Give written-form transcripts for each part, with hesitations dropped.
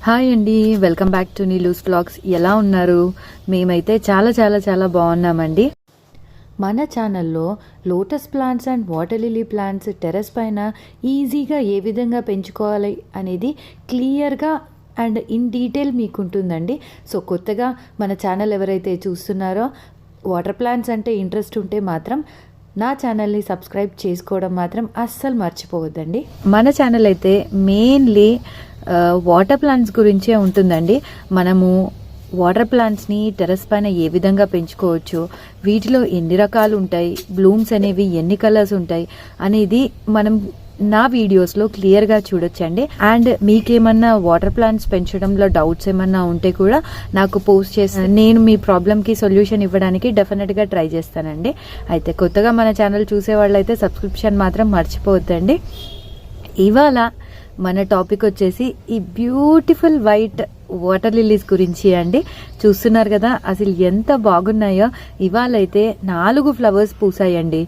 Hi అండి, welcome back to Neelu's vlogs. ఎలా ఉన్నారు? మేమైతే చాలా చాలా చాలా బాగున్నామండి. మన ఛానల్లో lotus plants and water lily plants terrace పైన ఈజీగా ఏ విధంగా పెంచుకోవాలి అనేది క్లియర్గా అండ్ ఇన్ డీటెయిల్ మీకు ఉంటుందండి. సో కొత్తగా మన ఛానల్ ఎవరైతే చూస్తున్నారో వాటర్ ప్లాంట్స్ అంటే ఇంట్రెస్ట్ ఉంటే మాత్రం నా ఛానల్ని సబ్స్క్రైబ్ చేసుకోవడం మాత్రం అస్సలు మర్చిపోవద్దండి. మన ఛానల్ అయితే మెయిన్లీ వాటర్ ప్లాంట్స్ గురించే ఉంటుందండి. మనము వాటర్ ప్లాంట్స్ని టెర్రస్ పైన ఏ విధంగా పెంచుకోవచ్చు, వీటిలో ఎన్ని రకాలు ఉంటాయి, బ్లూమ్స్ అనేవి ఎన్ని కలర్స్ ఉంటాయి అనేది మనం నా వీడియోస్లో క్లియర్గా చూడొచ్చండి. అండ్ మీకేమన్నా వాటర్ ప్లాంట్స్ పెంచడంలో డౌట్స్ ఏమన్నా ఉంటే కూడా నాకు పోస్ట్ చేస్తాను. నేను మీ ప్రాబ్లమ్కి సొల్యూషన్ ఇవ్వడానికి డెఫినెట్గా ట్రై చేస్తానండి. అయితే కొత్తగా మన ఛానల్ చూసేవాళ్ళైతే సబ్స్క్రిప్షన్ మాత్రం మర్చిపోవద్దండి. ఇవాళ మన టాపిక్ వచ్చేసి ఈ బ్యూటిఫుల్ వైట్ వాటర్ లిల్లీస్ గురించి అండి. చూస్తున్నారు కదా అసలు ఎంత బాగున్నాయో. ఇవాళైతే 4 ఫ్లవర్స్ పూసాయండి.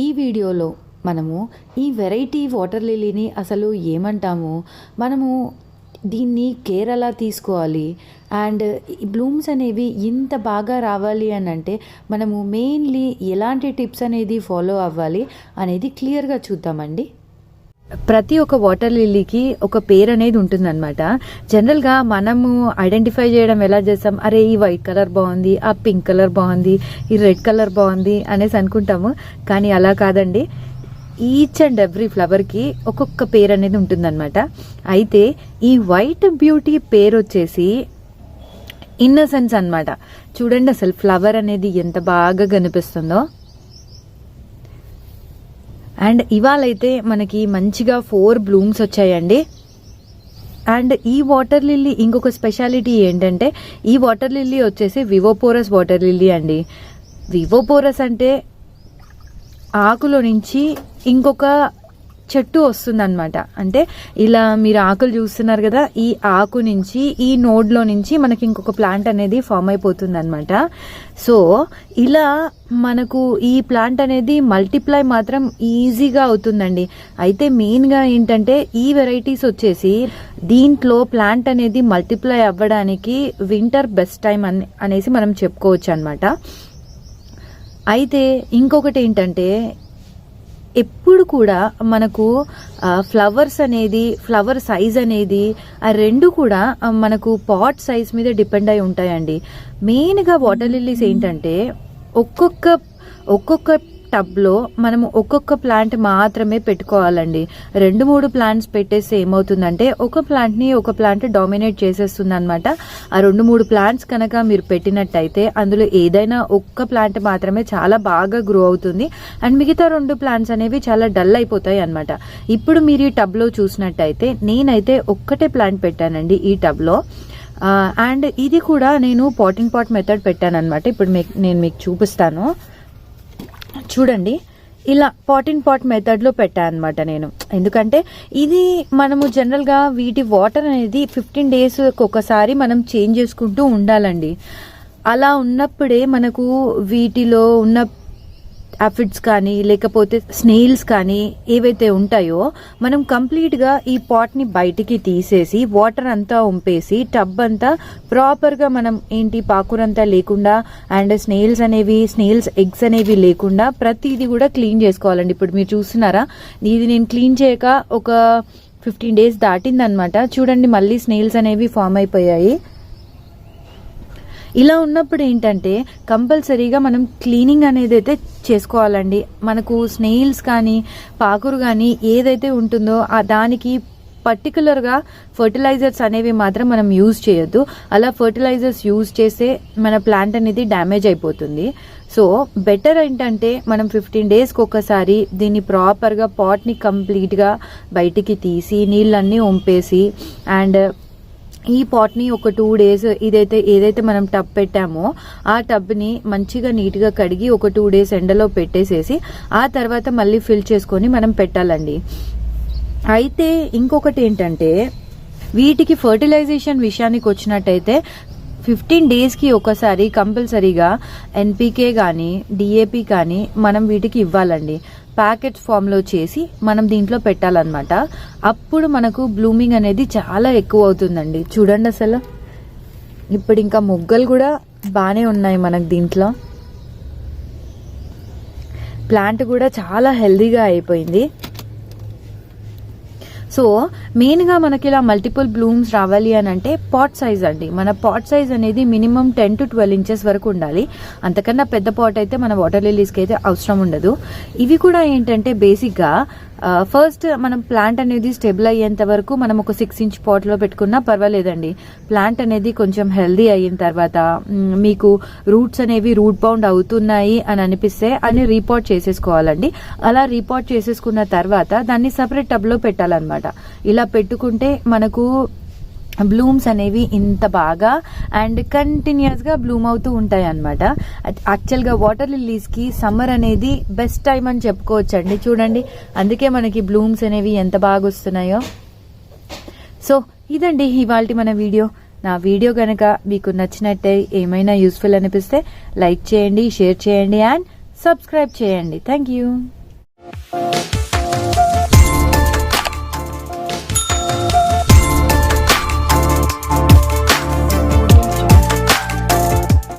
ఈ వీడియోలో మనము ఈ వెరైటీ వాటర్ లిల్లీని అసలు ఏమంటాము, మనము దీన్ని కేర్ ఎలా తీసుకోవాలి, అండ్ ఈ బ్లూమ్స్ అనేవి ఇంత బాగా రావాలి అని అంటే మనము మెయిన్లీ ఎలాంటి టిప్స్ అనేది ఫాలో అవ్వాలి అనేది క్లియర్గా చూద్దామండి. ప్రతి ఒక్క వాటర్ లిల్లీకి ఒక పేరు అనేది ఉంటుందన్నమాట. జనరల్గా మనము ఐడెంటిఫై చేయడం ఎలా చేస్తాం, అరే ఈ వైట్ కలర్ బాగుంది, ఆ పింక్ కలర్ బాగుంది, ఈ రెడ్ కలర్ బాగుంది అనేసి అనుకుంటాము. కానీ అలా కాదండి. ఈచ్ అండ్ ఎవ్రీ ఫ్లవర్కి ఒక్కొక్క పేరు అనేది ఉంటుందన్నమాట. అయితే ఈ వైట్ బ్యూటీ పేరు వచ్చేసి ఇన్నసెన్స్ అన్నమాట. చూడండి అసలు ఫ్లవర్ అనేది ఎంత బాగా కనిపిస్తుందో. అండ్ ఇవాళైతే మనకి మంచిగా 4 బ్లూమ్స్ వచ్చాయండి. అండ్ ఈ వాటర్ లిల్లీ ఇంకొక స్పెషాలిటీ ఏంటంటే, ఈ వాటర్ లిల్లీ వచ్చేసి వివోపోరస్ వాటర్ లిల్లీ అండి. వివోపోరస్ అంటే ఆకులో నుంచి ఇంకొక చెట్టు వస్తుందన్నమాట. అంటే ఇలా మీరు ఆకులు చూస్తున్నారు కదా, ఈ ఆకు నుంచి ఈ నోడ్లో నుంచి మనకి ఇంకొక ప్లాంట్ అనేది ఫామ్ అయిపోతుంది అనమాట. సో ఇలా మనకు ఈ ప్లాంట్ అనేది మల్టిప్లై మాత్రం ఈజీగా అవుతుందండి. అయితే మెయిన్గా ఏంటంటే ఈ వెరైటీస్ వచ్చేసి దీంట్లో ప్లాంట్ అనేది మల్టిప్లై అవ్వడానికి వింటర్ బెస్ట్ టైం అనేసి మనం చెప్పుకోవచ్చు అనమాట. అయితే ఇంకొకటి ఏంటంటే, ఎప్పుడు కూడా మనకు ఫ్లవర్స్ అనేది, ఫ్లవర్ సైజ్ అనేది ఆ రెండు కూడా మనకు పాట్ సైజ్ మీద డిపెండ్ అయి ఉంటాయండి. మెయిన్గా వాటర్ లిల్లీస్ ఏంటంటే ఒక్కొక్క టబ్లో మనము ఒక్కొక్క ప్లాంట్ మాత్రమే పెట్టుకోవాలండి. 2-3 ప్లాంట్స్ పెట్టేస్తే ఏమవుతుందంటే ఒక ప్లాంట్ డామినేట్ చేసేస్తుంది అనమాట. ఆ 2-3 ప్లాంట్స్ కనుక మీరు పెట్టినట్టయితే అందులో ఏదైనా ఒక్క ప్లాంట్ మాత్రమే చాలా బాగా గ్రో అవుతుంది. అండ్ మిగతా 2 ప్లాంట్స్ అనేవి చాలా డల్ అయిపోతాయి అనమాట. ఇప్పుడు మీరు ఈ టబ్లో చూసినట్టయితే నేనైతే ఒక్కటే ప్లాంట్ పెట్టానండి ఈ టబ్లో. అండ్ ఇది కూడా నేను పాట్ ఇన్ పాట్ మెథడ్ పెట్టాను అనమాట. ఇప్పుడు నేను మీకు చూపిస్తాను. చూడండి, ఇలా పాట్ ఇన్ పాట్ మెథడ్లో పెట్టాను అనమాట నేను. ఎందుకంటే ఇది మనము జనరల్గా వీటి వాటర్ అనేది 15 days ఒకసారి మనం చేంజ్ చేసుకుంటూ ఉండాలండి. అలా ఉన్నప్పుడే మనకు వీటిలో ఉన్న ఆఫిడ్స్ కానీ లేకపోతే స్నేల్స్ కానీ ఏవైతే ఉంటాయో మనం కంప్లీట్గా ఈ పాట్ని బయటికి తీసేసి వాటర్ అంతా ఉంపేసి టబ్ అంతా ప్రాపర్గా మనం పాకురంతా లేకుండా అండ్ స్నేల్స్ ఎగ్స్ అనేవి లేకుండా ప్రతిదీ కూడా క్లీన్ చేసుకోవాలండి. ఇప్పుడు మీరు చూస్తున్నారా, ఇది నేను క్లీన్ చేయక ఒక 15 days దాటిందనమాట. చూడండి మళ్ళీ స్నేల్స్ అనేవి ఫామ్ అయిపోయాయి. ఇలా ఉన్నప్పుడు ఏంటంటే కంపల్సరీగా మనం క్లీనింగ్ అనేది అయితే చేసుకోవాలండి. మనకు స్నేల్స్ కానీ పాకురు కానీ ఏదైతే ఉంటుందో దానికి పర్టికులర్గా ఫర్టిలైజర్స్ అనేవి మాత్రం మనం యూజ్ చేయొద్దు. అలా ఫర్టిలైజర్స్ యూజ్ చేస్తే మన ప్లాంట్ అనేది డ్యామేజ్ అయిపోతుంది. సో బెటర్ ఏంటంటే మనం 15 daysకి ఒకసారి దీన్ని ప్రాపర్గా పాట్ని కంప్లీట్గా బయటికి తీసి నీళ్ళన్నీ వంపేసి అండ్ ఈ పాట్ని ఒక 2 days ఏదైతే మనం టబ్ పెట్టామో ఆ టబ్ని మంచిగా నీట్గా కడిగి ఒక 2 days ఎండలో పెట్టేసేసి ఆ తర్వాత మళ్ళీ ఫిల్ చేసుకొని మనం పెట్టాలండి. అయితే ఇంకొకటి ఏంటంటే, వీటికి ఫర్టిలైజేషన్ విషయానికి వచ్చినట్టయితే 15 daysకి ఒకసారి కంపల్సరీగా NPK కానీ DAP కానీ మనం వీటికి ఇవ్వాలండి. ప్యాకెట్స్ ఫామ్లో చేసి మనం దీంట్లో పెట్టాలన్నమాట. అప్పుడు మనకు బ్లూమింగ్ అనేది చాలా ఎక్కువ అవుతుందండి. చూడండి అసలు ఇప్పుడు ఇంకా మొగ్గలు కూడా బాగానే ఉన్నాయి మనకు దీంట్లో. ప్లాంట్ కూడా చాలా హెల్దీగా అయిపోయింది. సో మెయిన్గా మనకి ఇలా మల్టిపుల్ బ్లూమ్స్ రావాలి అని అంటే పాట్ సైజ్ అండి. మన పాట్ సైజ్ అనేది మినిమం 10 to 12 ఇంచెస్ వరకు ఉండాలి. అంతకన్నా పెద్ద పాట్ అయితే మన వాటర్ లిలీస్కి అయితే అవసరం ఉండదు. ఇవి కూడా ఏంటంటే బేసిక్గా ఫస్ట్ మనం ప్లాంట్ అనేది స్టెబుల్ అయ్యేంత వరకు మనం ఒక 6 inch పాట్లో పెట్టుకున్నా పర్వాలేదండి. ప్లాంట్ అనేది కొంచెం హెల్దీ అయిన తర్వాత మీకు రూట్స్ అనేవి రూట్ బౌండ్ అవుతున్నాయి అని అనిపిస్తే అని రీపాట్ చేసేసుకోవాలండి. అలా రీపాట్ చేసేసుకున్న తర్వాత దాన్ని సపరేట్ టబ్లో పెట్టాలన్నమాట. ఇలా పెట్టుకుంటే మనకు బ్లూమ్స్ అనేవి ఇంత బాగా అండ్ కంటిన్యూస్గా బ్లూమ్ అవుతూ ఉంటాయి అన్నమాట. యాక్చువల్గా వాటర్ లిల్లీస్కి సమ్మర్ అనేది బెస్ట్ టైం అని చెప్పుకోవచ్చండి. చూడండి అందుకే మనకి బ్లూమ్స్ అనేవి ఎంత బాగా వస్తున్నాయో. సో ఇదండి ఇవాల్టి మన వీడియో. నా వీడియో కనుక మీకు నచ్చినట్టే ఏమైనా యూస్ఫుల్ అనిపిస్తే లైక్ చేయండి, షేర్ చేయండి అండ్ సబ్స్క్రైబ్ చేయండి. Thank you.